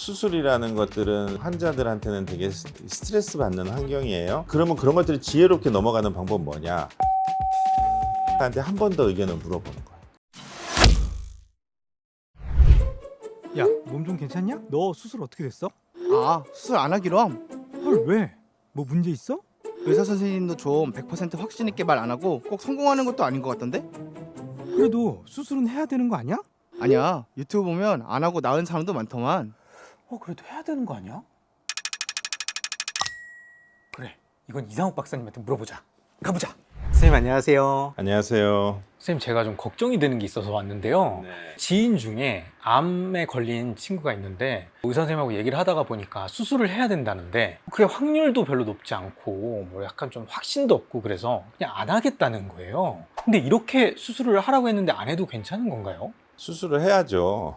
수술이라는 것들은 환자들한테는 되게 스트레스 받는 환경이에요. 그러면 그런 것들을 지혜롭게 넘어가는 방법은 뭐냐? 한테 한 번 더 의견을 물어보는 거예요. 야, 몸 좀 괜찮냐? 너 수술 어떻게 됐어? 아, 수술 안 하기로 함. 헐, 왜? 뭐 문제 있어? 의사 선생님도 좀 100% 확신 있게 말 안 하고 꼭 성공하는 것도 아닌 것 같던데? 그래도 수술은 해야 되는 거 아니야? 아니야, 유튜브 보면 안 하고 나은 사람도 많더만. 그래도 해야 되는 거 아니야? 그래, 이건 이상욱 박사님한테 물어보자. 가보자. 선생님 안녕하세요. 안녕하세요. 선생님, 제가 좀 걱정이 되는 게 있어서 왔는데요. 지인 중에 암에 걸린 친구가 있는데 의사 선생님하고 얘기를 하다가 보니까 수술을 해야 된다는데 그게 확률도 별로 높지 않고 뭐 약간 좀 확신도 없고 그래서 그냥 안 하겠다는 거예요. 근데 이렇게 수술을 하라고 했는데 안 해도 괜찮은 건가요? 수술을 해야죠.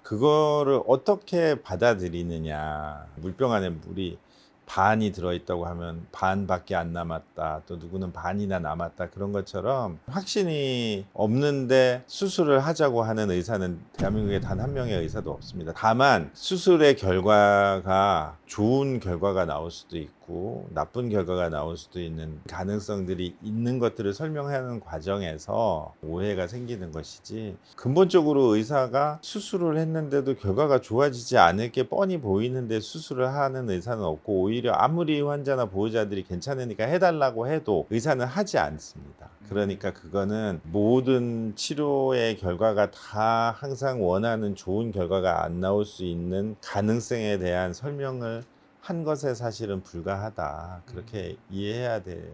그거를 어떻게 받아들이느냐. 물병 안에 물이 반이 들어있다고 하면 반밖에 안 남았다. 또 누구는 반이나 남았다. 그런 것처럼 확신이 없는데 수술을 하자고 하는 의사는 대한민국에 단 한 명의 의사도 없습니다. 다만 수술의 결과가 좋은 결과가 나올 수도 있고 나쁜 결과가 나올 수도 있는 가능성들이 있는 것들을 설명하는 과정에서 오해가 생기는 것이지, 근본적으로 의사가 수술을 했는데도 결과가 좋아지지 않을 게 뻔히 보이는데 수술을 하는 의사는 없고, 오히려 아무리 환자나 보호자들이 괜찮으니까 해달라고 해도 의사는 하지 않습니다. 그러니까 그거는 모든 치료의 결과가 다 항상 원하는 좋은 결과가 안 나올 수 있는 가능성에 대한 설명을 한 것에 사실은 불과하다. 그렇게 이해해야 되는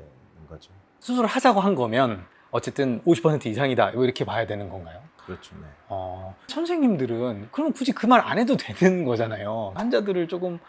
거죠. 수술을 하자고 한 거면 어쨌든 50% 이상이다. 이렇게 봐야 되는 건가요? 그렇죠. 네. 선생님들은 그럼 굳이 그 말 안 해도 되는 거잖아요. 환자들을 좀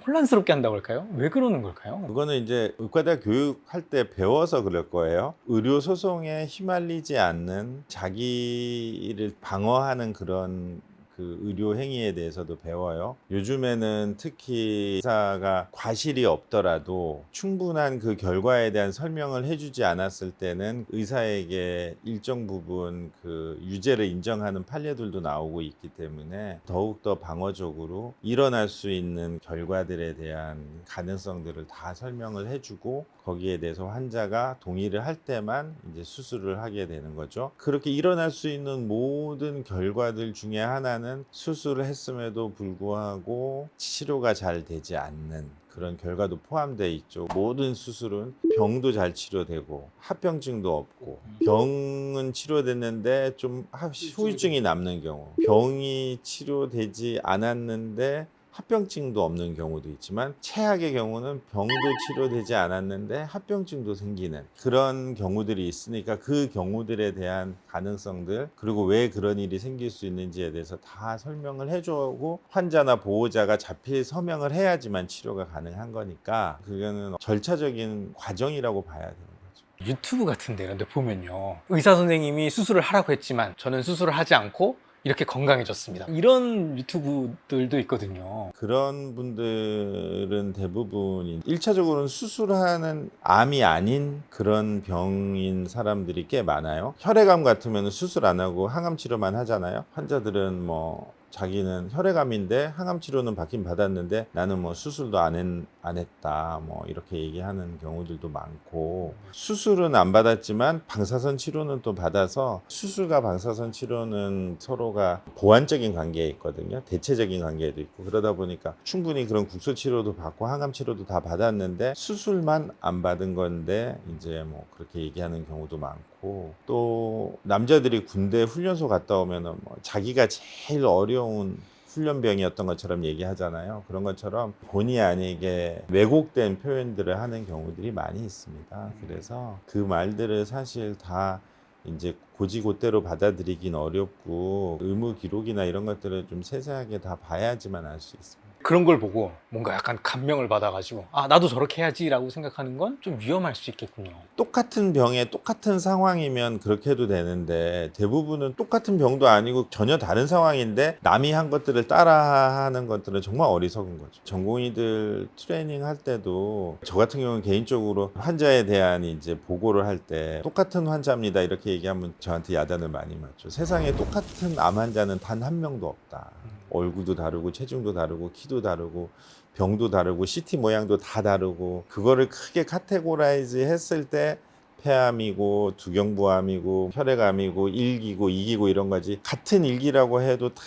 혼란스럽게 한다고 할까요? 왜 그러는 걸까요? 그거는 이제 의과대학 교육할 때 배워서 그럴 거예요. 의료 소송에 휘말리지 않는, 자기를 방어하는 그런 그 의료 행위에 대해서도 배워요. 요즘에는 특히 의사가 과실이 없더라도 충분한 그 결과에 대한 설명을 해주지 않았을 때는 의사에게 일정 부분 그 유죄를 인정하는 판례들도 나오고 있기 때문에 더욱더 방어적으로 일어날 수 있는 결과들에 대한 가능성들을 다 설명을 해주고, 거기에 대해서 환자가 동의를 할 때만 이제 수술을 하게 되는 거죠. 그렇게 일어날 수 있는 모든 결과들 중에 하나는 수술을 했음에도 불구하고 치료가 잘 되지 않는 그런 결과도 포함되어 있죠. 모든 수술은 병도 잘 치료되고 합병증도 없고, 병은 치료됐는데 좀 후유증이 남는 경우, 병이 치료되지 않았는데 합병증도 없는 경우도 있지만, 최악의 경우는 병도 치료되지 않았는데 합병증도 생기는 그런 경우들이 있으니까 그 경우들에 대한 가능성들, 그리고 왜 그런 일이 생길 수 있는지에 대해서 다 설명을 해주고, 환자나 보호자가 자필 서명을 해야지만 치료가 가능한 거니까 그거는 절차적인 과정이라고 봐야 되는 거죠. 유튜브 같은 데 이런 데 보면요, 의사 선생님이 수술을 하라고 했지만 저는 수술을 하지 않고 이렇게 건강해졌습니다. 이런 유튜브들도 있거든요. 그런 분들은 대부분 1차적으로는 수술하는 암이 아닌 그런 병인 사람들이 꽤 많아요. 혈액암 같으면 수술 안 하고 항암 치료만 하잖아요. 환자들은 뭐 자기는 혈액암인데 항암 치료는 받긴 받았는데 나는 뭐 수술도 안 했다, 뭐 이렇게 얘기하는 경우들도 많고, 수술은 안 받았지만 방사선 치료는 또 받아서, 수술과 방사선 치료는 서로가 보완적인 관계에 있거든요. 대체적인 관계도 있고, 그러다 보니까 충분히 그런 국소 치료도 받고 항암 치료도 다 받았는데 수술만 안 받은 건데 이제 뭐 그렇게 얘기하는 경우도 많고, 또 남자들이 군대 훈련소 갔다 오면은 뭐 자기가 제일 어려운 훈련병이었던 것처럼 얘기하잖아요. 그런 것처럼 본의 아니게 왜곡된 표현들을 하는 경우들이 많이 있습니다. 그래서 그 말들을 사실 다 이제 고지고대로 받아들이긴 어렵고, 의무 기록이나 이런 것들을 좀 세세하게 다 봐야지만 알 수 있습니다. 그런 걸 보고 뭔가 약간 감명을 받아가지고 나도 저렇게 해야지 라고 생각하는 건 좀 위험할 수 있겠군요. 똑같은 병에 똑같은 상황이면 그렇게 해도 되는데, 대부분은 똑같은 병도 아니고 전혀 다른 상황인데 남이 한 것들을 따라하는 것들은 정말 어리석은 거죠. 전공의들 트레이닝 할 때도 저 같은 경우는 개인적으로 환자에 대한 이제 보고를 할 때 똑같은 환자입니다 이렇게 얘기하면 저한테 야단을 많이 맞죠. 세상에 똑같은 암 환자는 단 한 명도 없다. 얼굴도 다르고 체중도 다르고 키도 다르고 병도 다르고 CT 모양도 다 다르고 그거를 크게 카테고라이즈 했을 때 폐암이고 두경부암이고 혈액암이고 1기고 2기고 이런 거지 같은 1기라고 해도 다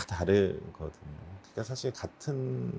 다르거든요. 그러니까 사실 같은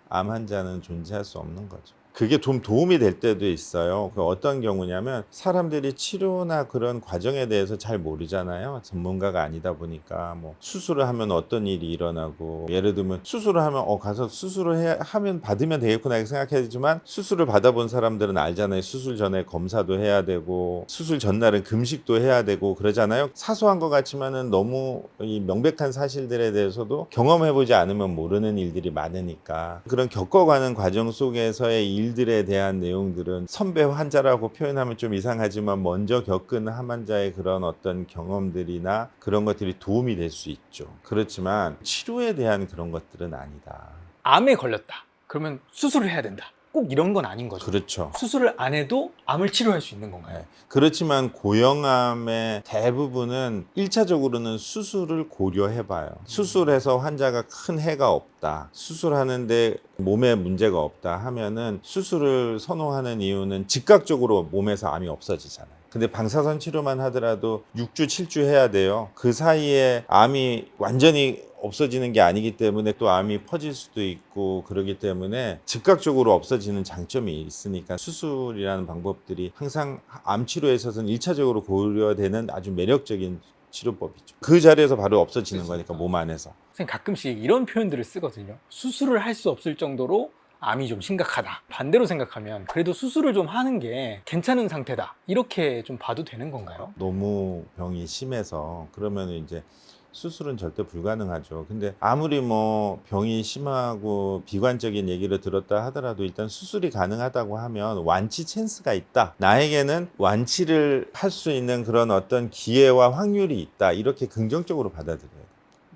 암 환자는 존재할 수 없는 거죠. 그게 좀 도움이 될 때도 있어요. 그 어떤 경우냐면 사람들이 치료나 그런 과정에 대해서 잘 모르잖아요. 전문가가 아니다 보니까 뭐 수술을 하면 어떤 일이 일어나고 예를 들면 수술을 하면 가서 수술을 하면 받으면 되겠구나 이렇게 생각하지만 수술을 받아본 사람들은 알잖아요. 수술 전에 검사도 해야 되고 수술 전날은 금식도 해야 되고 그러잖아요. 사소한 것 같지만은 너무 이 명백한 사실들에 대해서도 경험해보지 않으면 모르는 일들이 많으니까 그런 겪어가는 과정 속에서의 일들에 대한 내용들은 선배 환자라고 표현하면 좀 이상하지만 먼저 겪은 암 환자의 그런 어떤 경험들이나 그런 것들이 도움이 될 수 있죠. 그렇지만 치료에 대한 그런 것들은 아니다. 암에 걸렸다. 그러면 수술을 해야 된다. 꼭 이런 건 아닌 거죠. 그렇죠. 수술을 안 해도 암을 치료할 수 있는 건가요? 네. 그렇지만 고형암의 대부분은 1차적으로는 수술을 고려해봐요. 수술해서 환자가 큰 해가 없다. 수술하는데 몸에 문제가 없다 하면은 수술을 선호하는 이유는 즉각적으로 몸에서 암이 없어지잖아요. 근데 방사선 치료만 하더라도 6주, 7주 해야 돼요. 그 사이에 암이 완전히 없어지는 게 아니기 때문에 또 암이 퍼질 수도 있고 그러기 때문에 즉각적으로 없어지는 장점이 있으니까 수술이라는 방법들이 항상 암 치료에 있어서는 1차적으로 고려되는 아주 매력적인 치료법이죠. 그 자리에서 바로 없어지는 거니까 몸 안에서. 선생님 가끔씩 이런 표현들을 쓰거든요. 수술을 할 수 없을 정도로 암이 좀 심각하다. 반대로 생각하면 그래도 수술을 좀 하는 게 괜찮은 상태다. 이렇게 좀 봐도 되는 건가요? 너무 병이 심해서 그러면 이제 수술은 절대 불가능하죠. 근데 아무리 뭐 병이 심하고 비관적인 얘기를 들었다 하더라도 일단 수술이 가능하다고 하면 완치 찬스가 있다. 나에게는 완치를 할 수 있는 그런 어떤 기회와 확률이 있다. 이렇게 긍정적으로 받아들여야 돼요.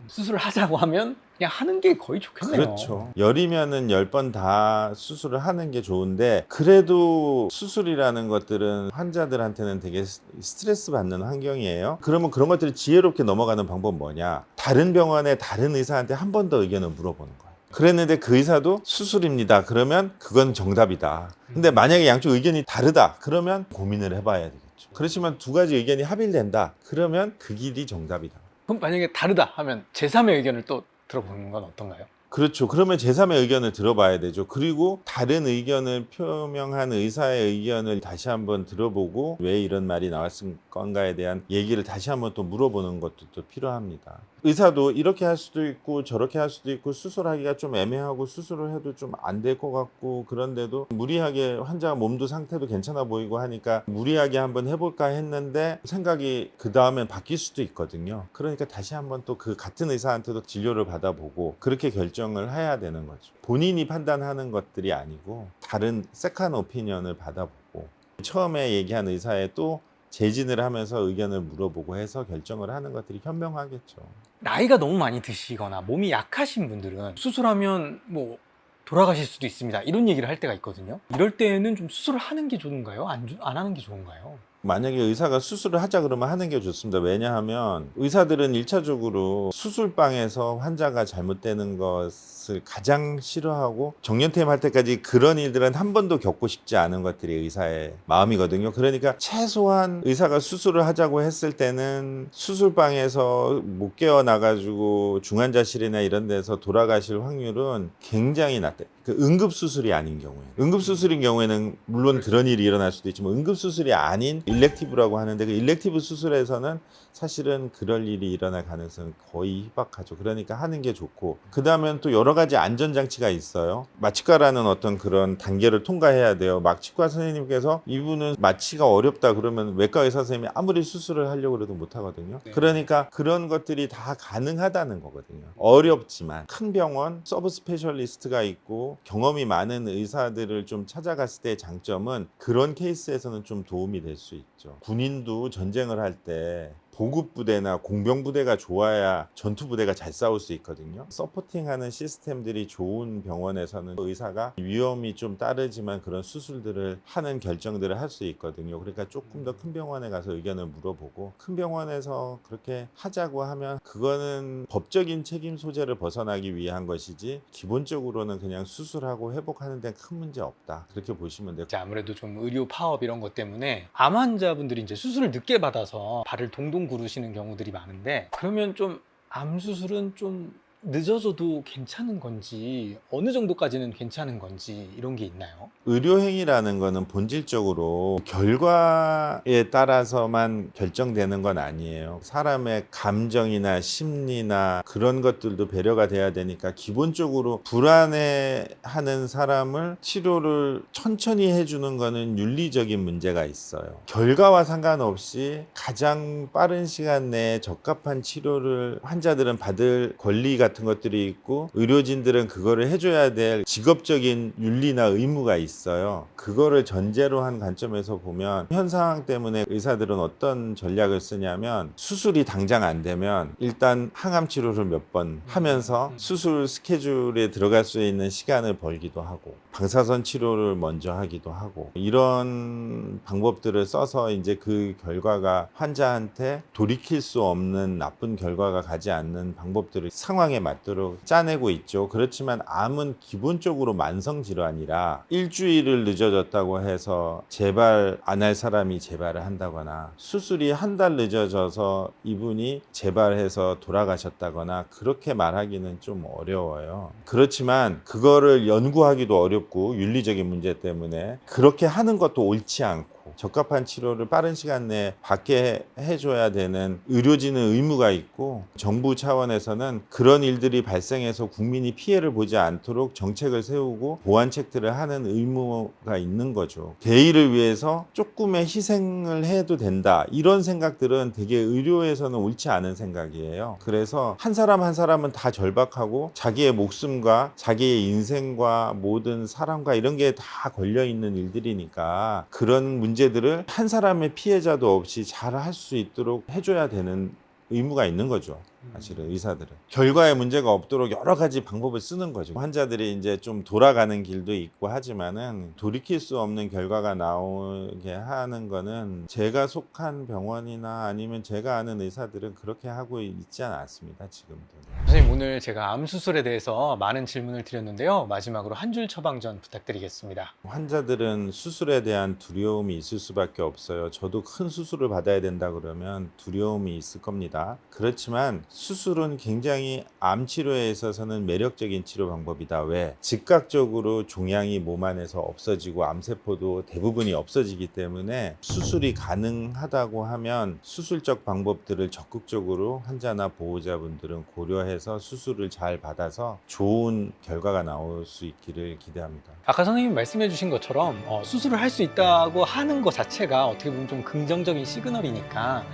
수술을 하자고 하면 그냥 하는 게 거의 좋겠네요. 그렇죠. 10이면은 10번 다 수술을 하는 게 좋은데 그래도 수술이라는 것들은 환자들한테는 되게 스트레스 받는 환경이에요. 그러면 그런 것들을 지혜롭게 넘어가는 방법은 뭐냐? 다른 병원의 다른 의사한테 한 번 더 의견을 물어보는 거예요. 그랬는데 그 의사도 수술입니다. 그러면 그건 정답이다. 근데 만약에 양쪽 의견이 다르다. 그러면 고민을 해봐야 되겠죠. 그렇지만 두 가지 의견이 합일된다. 그러면 그 길이 정답이다. 그럼 만약에 다르다 하면 제3의 의견을 또 들어보는 건 어떤가요? 그렇죠. 그러면 제3의 의견을 들어봐야 되죠. 그리고 다른 의견을 표명한 의사의 의견을 다시 한번 들어보고 왜 이런 말이 나왔을 건가에 대한 얘기를 다시 한번 또 물어보는 것도 또 필요합니다. 의사도 이렇게 할 수도 있고 저렇게 할 수도 있고 수술하기가 좀 애매하고 수술을 해도 좀 안 될 것 같고 그런데도 무리하게 환자 몸도 상태도 괜찮아 보이고 하니까 무리하게 한번 해볼까 했는데 생각이 그 다음엔 바뀔 수도 있거든요. 그러니까 다시 한번 또 그 같은 의사한테도 진료를 받아보고 그렇게 결정을 해야 되는 거죠. 본인이 판단하는 것들이 아니고 다른 세컨 오피니언을 받아보고 처음에 얘기한 의사에 또 재진을 하면서 의견을 물어보고 해서 결정을 하는 것들이 현명하겠죠. 나이가 너무 많이 드시거나 몸이 약하신 분들은 수술하면 뭐 돌아가실 수도 있습니다. 이런 얘기를 할 때가 있거든요. 이럴 때는 좀 수술을 하는 게 좋은가요? 안 하는 게 좋은가요? 만약에 의사가 수술을 하자 그러면 하는 게 좋습니다. 왜냐하면 의사들은 1차적으로 수술방에서 환자가 잘못되는 것을 가장 싫어하고 정년퇴임 할 때까지 그런 일들은 한 번도 겪고 싶지 않은 것들이 의사의 마음이거든요. 그러니까 최소한 의사가 수술을 하자고 했을 때는 수술방에서 못 깨어나가지고 중환자실이나 이런 데서 돌아가실 확률은 굉장히 낮다. 그 응급수술이 아닌 경우에 응급수술인 경우에는 물론 그런 일이 일어날 수도 있지만 응급수술이 아닌 일렉티브라고 하는데 그 일렉티브 수술에서는 사실은 그럴 일이 일어날 가능성은 거의 희박하죠. 그러니까 하는 게 좋고 그 다음엔 또 여러 가지 안전장치가 있어요. 마취과라는 어떤 그런 단계를 통과해야 돼요. 마취과 선생님께서 이분은 마취가 어렵다 그러면 외과 의사 선생님이 아무리 수술을 하려고 해도 못 하거든요. 그러니까 그런 것들이 다 가능하다는 거거든요. 어렵지만 큰 병원 서브 스페셜리스트가 있고 경험이 많은 의사들을 좀 찾아갔을 때의 장점은 그런 케이스에서는 좀 도움이 될 수 있죠. 군인도 전쟁을 할 때 보급 부대나 공병 부대가 좋아야 전투 부대가 잘 싸울 수 있거든요. 서포팅하는 시스템들이 좋은 병원에서는 의사가 위험이 좀 따르지만 그런 수술들을 하는 결정들을 할 수 있거든요. 그러니까 조금 더 큰 병원에 가서 의견을 물어보고, 큰 병원에서 그렇게 하자고 하면 그거는 법적인 책임 소재를 벗어나기 위한 것이지 기본적으로는 그냥 수술하고 회복하는 데는 큰 문제 없다, 그렇게 보시면 돼요. 이제 아무래도 좀 의료 파업 이런 것 때문에 암 환자분들이 이제 수술을 늦게 받아서 발을 동동 구르시는 경우들이 많은데, 그러면 좀 암 수술은 좀 늦어져도 괜찮은 건지, 어느 정도까지는 괜찮은 건지 이런 게 있나요? 의료행위라는 거는 본질적으로 결과에 따라서만 결정되는 건 아니에요. 사람의 감정이나 심리나 그런 것들도 배려가 돼야 되니까, 기본적으로 불안해하는 사람을 치료를 천천히 해주는 거는 윤리적인 문제가 있어요. 결과와 상관없이 가장 빠른 시간 내에 적합한 치료를 환자들은 받을 권리가 같은 것들이 있고, 의료진들은 그거를 해줘야 될 직업적인 윤리나 의무가 있어요. 그거를 전제로 한 관점에서 보면, 현 상황 때문에 의사들은 어떤 전략을 쓰냐면, 수술이 당장 안 되면 일단 항암 치료를 몇 번 하면서 수술 스케줄에 들어갈 수 있는 시간을 벌기도 하고, 방사선 치료를 먼저 하기도 하고, 이런 방법들을 써서 이제 그 결과가 환자한테 돌이킬 수 없는 나쁜 결과가 가지 않는 방법들을 상황에 맞도록 짜내고 있죠. 그렇지만 암은 기본적으로 만성 질환이라 일주일을 늦어졌다고 해서 재발 안 할 사람이 재발을 한다거나, 수술이 한 달 늦어져서 이분이 재발해서 돌아가셨다거나, 그렇게 말하기는 좀 어려워요. 그렇지만 그거를 연구하기도 어렵고, 윤리적인 문제 때문에 그렇게 하는 것도 옳지 않고, 적합한 치료를 빠른 시간 내에 받게 해줘야 되는 의료진은 의무가 있고, 정부 차원에서는 그런 일들이 발생해서 국민이 피해를 보지 않도록 정책을 세우고 보완책들을 하는 의무가 있는 거죠. 대의를 위해서 조금의 희생을 해도 된다, 이런 생각들은 되게 의료에서는 옳지 않은 생각이에요. 그래서 한 사람 한 사람은 다 절박하고, 자기의 목숨과 자기의 인생과 모든 사랑과 이런 게 다 걸려있는 일들이니까, 그런 문제들을 한 사람의 피해자도 없이 잘 할 수 있도록 해줘야 되는 의무가 있는 거죠. 사실은 의사들은 결과에 문제가 없도록 여러 가지 방법을 쓰는 거죠. 환자들이 이제 좀 돌아가는 길도 있고 하지만은, 돌이킬 수 없는 결과가 나오게 하는 거는 제가 속한 병원이나 아니면 제가 아는 의사들은 그렇게 하고 있지 않습니다, 지금도. 선생님, 오늘 제가 암 수술에 대해서 많은 질문을 드렸는데요. 마지막으로 한 줄 처방전 부탁드리겠습니다. 환자들은 수술에 대한 두려움이 있을 수밖에 없어요. 저도 큰 수술을 받아야 된다 그러면 두려움이 있을 겁니다. 그렇지만 수술은 굉장히 암 치료에 있어서는 매력적인 치료 방법이다. 왜? 즉각적으로 종양이 몸 안에서 없어지고 암세포도 대부분이 없어지기 때문에, 수술이 가능하다고 하면 수술적 방법들을 적극적으로 환자나 보호자분들은 고려해서 수술을 잘 받아서 좋은 결과가 나올 수 있기를 기대합니다. 아까 선생님이 말씀해 주신 것처럼 수술을 할 수 있다고 하는 것 자체가 어떻게 보면 좀 긍정적인 시그널이니까,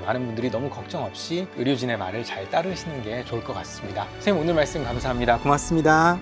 많은 분들이 너무 걱정 없이 의료진의 말을 잘 따르시는 게 좋을 것 같습니다. 선생님, 오늘 말씀 감사합니다. 고맙습니다.